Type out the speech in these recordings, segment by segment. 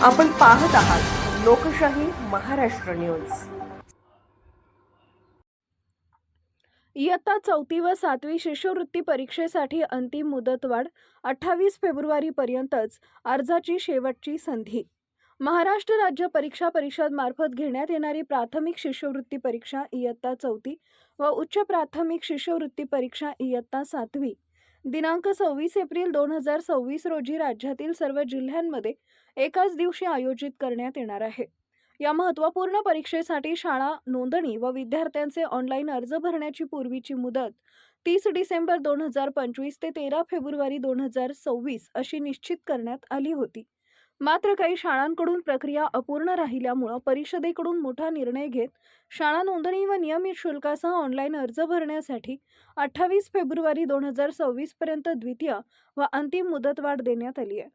आपण पाहत आहात लोकशाही महाराष्ट्र न्यूज। इयत्ता 4वी व 7वी शिष्यवृत्ती परीक्षेसाठी अंतिम मुदतवाढ 28 फेब्रुवारीपर्यंतच अर्जाची शेवटची संधी। महाराष्ट्र राज्य परीक्षा परिषद मार्फत घेण्यात येणारी प्राथमिक शिष्यवृत्ती परीक्षा इयत्ता 4 व उच्च प्राथमिक शिष्यवृत्ती परीक्षा इयत्ता 7वी दिनांक 26 एप्रिल 2026 रोजी राज्यातील सर्व जिल्ह्यांमध्ये एकाच दिवशी आयोजित करण्यात येणार आहे। या महत्त्वपूर्ण परीक्षेसाठी शाळा नोंदणी व विद्यार्थ्यांचे ऑनलाईन अर्ज भरण्याची पूर्वीची मुदत 30 डिसेंबर 2025 ते 13 फेब्रुवारी 2026 अशी निश्चित करण्यात आली होती। मात्र काही शाळांकडून प्रक्रिया अपूर्ण राहिल्यामुळे परिषदेकडून मोठा निर्णय घेत शाळा नोंदणी व नियमित शुल्कासह ऑनलाईन अर्ज भरण्यासाठी 28 फेब्रुवारी 2026 पर्यंत द्वितीय व अंतिम मुदतवाढ देण्यात आली आहे।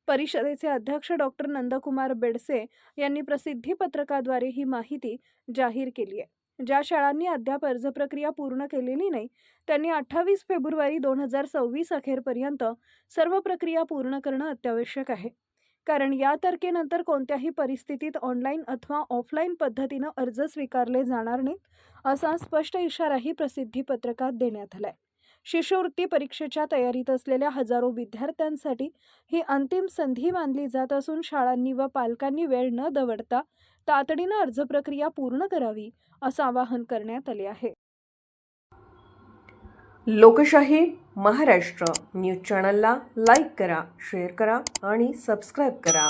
परिषदेचे अध्यक्ष डॉक्टर नंदकुमार बेडसे यांनी प्रसिद्धी पत्रकाद्वारे ही माहिती जाहीर केली आहे। ज्या शाळांनी अद्याप अर्ज प्रक्रिया पूर्ण केलेली नाही त्यांनी 28 फेब्रुवारी 2026 अखेरपर्यंत सर्व प्रक्रिया पूर्ण करणं अत्यावश्यक आहे, कारण या तारखेनंतर कोणत्याही परिस्थितीत ऑनलाईन अथवा ऑफलाईन पद्धतीने अर्ज स्वीकारले जाणार नाहीत असा स्पष्ट इशाराही प्रसिद्धी पत्रकात देण्यात आलाय। शिष्यवृत्ती परीक्षेच्या तयारीत असलेल्या हजारो विद्यार्थ्यांसाठी ही अंतिम संधी मानली जात असून शाळांनी व पालकांनी वेळ न दवडता तातडीने अर्ज प्रक्रिया पूर्ण करावी असं आवाहन करण्यात आले आहे। लोकशाही महाराष्ट्र न्यूज चॅनलला लाईक करा, शेअर करा आणि सबस्क्राईब करा।